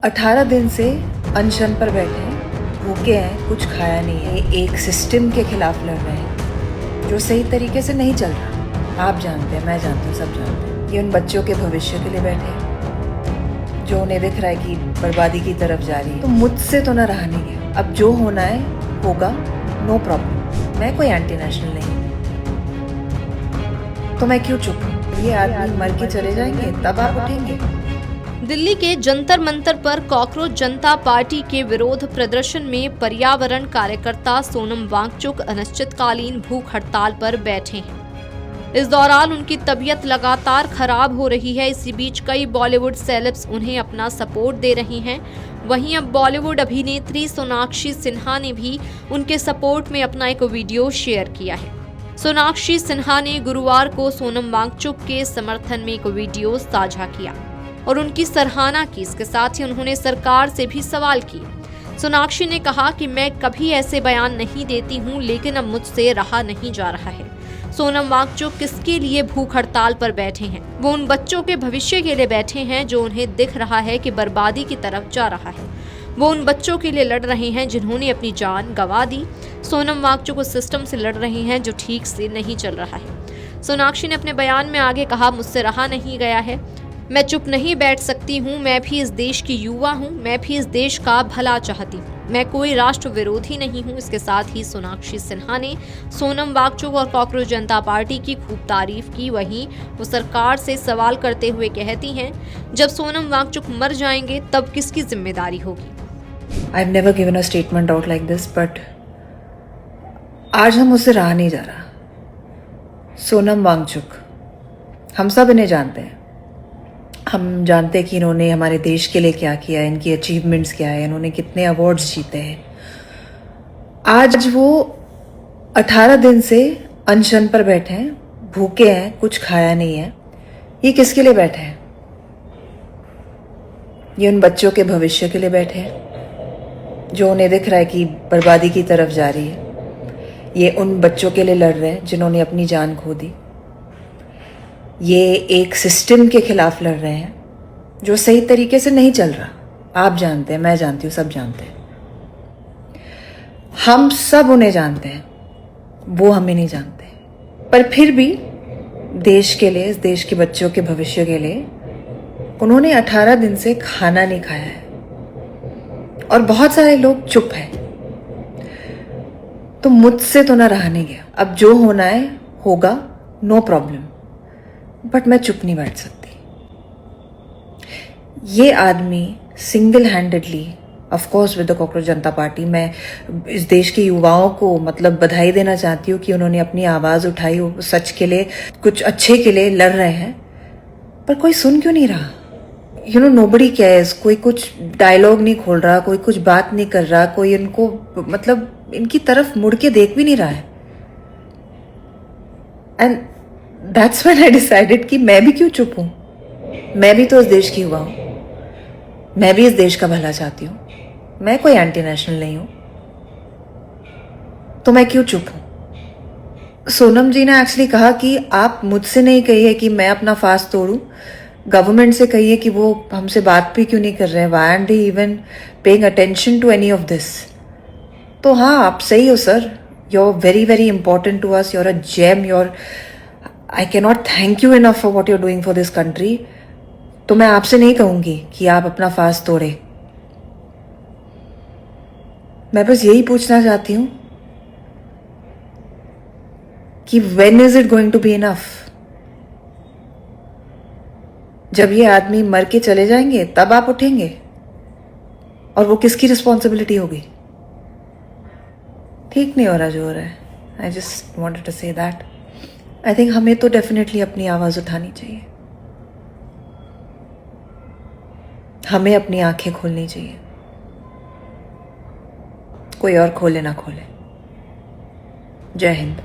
18 दिन से अनशन पर बैठे हैं, भूखे हैं, कुछ खाया नहीं है। एक सिस्टम के खिलाफ लड़ रहे हैं जो सही तरीके से नहीं चल रहा। आप जानते हैं, मैं जानती हूँ, सब जानते हैं। ये उन बच्चों के भविष्य के लिए बैठे हैं जो उन्हें दिख रहा है कि बर्बादी की तरफ जा रही है। तो मुझसे तो ना रहा नहीं गया। अब जो होना है होगा, नो प्रॉब्लम। मैं कोई एंटी नेशनल नहीं हूँ, तो मैं क्यों चुप हूँ? ये आदमी मर के चले जाएंगे तब आप उठेंगे। दिल्ली के जंतर मंतर पर कॉकरोच जनता पार्टी के विरोध प्रदर्शन में पर्यावरण कार्यकर्ता सोनम वांगचुक अनिश्चितकालीन भूख हड़ताल पर बैठे हैं। इस दौरान उनकी तबीयत लगातार खराब हो रही है। इसी बीच कई बॉलीवुड सेलेब्स उन्हें अपना सपोर्ट दे रही हैं। वहीं अब बॉलीवुड अभिनेत्री सोनाक्षी सिन्हा ने भी उनके सपोर्ट में अपना एक वीडियो शेयर किया है। सोनाक्षी सिन्हा ने गुरुवार को सोनम वांगचुक के समर्थन में एक वीडियो साझा किया और उनकी सराहना की। इसके साथ ही उन्होंने सरकार से भी सवाल किए। सोनाक्षी ने कहा कि मैं कभी ऐसे बयान नहीं देती हूं, लेकिन अब मुझसे रहा नहीं जा रहा है। सोनम वांगचुक किसके लिए भूख हड़ताल पर बैठे हैं? वो उन बच्चों के भविष्य के लिए बैठे हैं जो उन्हें दिख रहा है कि बर्बादी की तरफ जा रहा है। वो उन बच्चों के लिए लड़ रहे हैं जिन्होंने अपनी जान गंवा दी। सोनम वांगचुक उस सिस्टम से लड़ रहे हैं जो ठीक से नहीं चल रहा है। सोनाक्षी ने अपने बयान में आगे कहा, मुझसे रहा नहीं गया है, मैं चुप नहीं बैठ सकती हूँ। मैं भी इस देश की युवा हूँ, मैं भी इस देश का भला चाहती हूँ, मैं कोई राष्ट्र विरोधी नहीं हूँ। इसके साथ ही सोनाक्षी सिन्हा ने सोनम वांगचुक और कॉकरोच जनता पार्टी की खूब तारीफ की। वहीं वो सरकार से सवाल करते हुए कहती हैं, जब सोनम वांगचुक मर जाएंगे तब किसकी जिम्मेदारी होगी? I've never given a statement out like this, but आज हम उससे रहा नहीं जा रहा। सोनम वांगचुक, हम सब इन्हें जानते हैं। हम जानते हैं कि इन्होंने हमारे देश के लिए क्या किया है, इनकी अचीवमेंट्स क्या है, इन्होंने कितने अवार्ड्स जीते हैं। आज वो 18 दिन से अनशन पर बैठे हैं, भूखे हैं, कुछ खाया नहीं है। ये किसके लिए बैठे हैं? ये उन बच्चों के भविष्य के लिए बैठे हैं जो उन्हें दिख रहा है कि बर्बादी की तरफ जा रही है। ये उन बच्चों के लिए लड़ रहे हैं जिन्होंने अपनी जान खो दी। ये एक सिस्टम के खिलाफ लड़ रहे हैं जो सही तरीके से नहीं चल रहा। आप जानते हैं, मैं जानती हूँ, सब जानते हैं। हम सब उन्हें जानते हैं, वो हमें नहीं जानते। पर फिर भी देश के लिए, इस देश के बच्चों के भविष्य के लिए उन्होंने 18 दिन से खाना नहीं खाया है और बहुत सारे लोग चुप हैं। तो मुझसे तो ना रहा नहीं गया। अब जो होना है होगा, नो प्रॉब्लम, बट मैं चुप नहीं बैठ सकती। ये आदमी single handedly, of course with the cockroach Janata party, मैं इस देश के युवाओं को बधाई देना चाहती हूँ कि उन्होंने अपनी आवाज़ उठाई, वो सच के लिए, कुछ अच्छे के लिए लड़ रहे हैं। पर कोई सुन क्यों नहीं रहा? Nobody cares. कोई कुछ डायलॉग नहीं खोल रहा, कोई कुछ बात नहीं कर रहा, कोई इनको इनकी तरफ मुड़ के देख भी नहीं रहा है। And that's when I decided कि मैं भी क्यों चुप हूं। मैं भी तो इस देश की युवा हूं, मैं भी इस देश का भला चाहती हूँ। मैं कोई एंटी नेशनल नहीं हूं, तो मैं क्यों चुप हूं? सोनम जी ने एक्चुअली कहा कि आप मुझसे नहीं कहिए कि मैं अपना फास्ट तोड़ूं, गवर्नमेंट से कहिए कि वो हमसे बात भी क्यों नहीं कर रहे हैं। Why aren't they even paying attention to any of this? तो हाँ, आप सही हो sir, you are very very important to us, you are a gem, you are, I can not thank you enough for what you are doing for this country. तो मैं आपसे नहीं कहूंगी कि आप अपना फास्ट तोड़े। मैं बस यही पूछना चाहती हूं कि when is it going to be enough? जब ये आदमी मर के चले जाएंगे तब आप उठेंगे, और वो किसकी रिस्पॉन्सिबिलिटी होगी? ठीक नहीं हो रहा जो हो रहा है। I just wanted to say that. I think हमें तो डेफिनेटली अपनी आवाज़ उठानी चाहिए, हमें अपनी आंखें खोलनी चाहिए। कोई और खोले ना खोले। जय हिंद।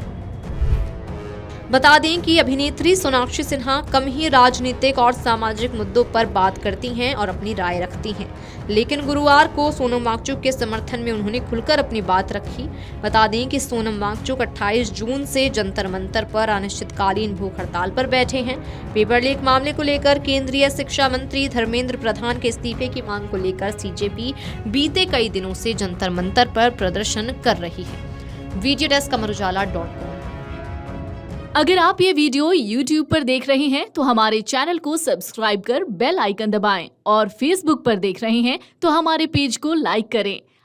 बता दें कि अभिनेत्री सोनाक्षी सिन्हा कम ही राजनीतिक और सामाजिक मुद्दों पर बात करती हैं और अपनी राय रखती हैं, लेकिन गुरुवार को सोनम वांगचुक के समर्थन में उन्होंने खुलकर अपनी बात रखी। बता दें कि सोनम वांगचुक 28 जून से जंतर मंतर पर अनिश्चितकालीन भूख हड़ताल पर बैठे हैं। पेपर लीक मामले को लेकर केंद्रीय शिक्षा मंत्री धर्मेंद्र प्रधान के इस्तीफे की मांग को लेकर सीजेपी बीते कई दिनों से जंतर मंतर पर प्रदर्शन कर रही है। Video desk amarujala.com। अगर आप ये वीडियो YouTube पर देख रहे हैं तो हमारे चैनल को सब्सक्राइब कर बेल आइकन दबाएं और Facebook पर देख रहे हैं तो हमारे पेज को लाइक करें।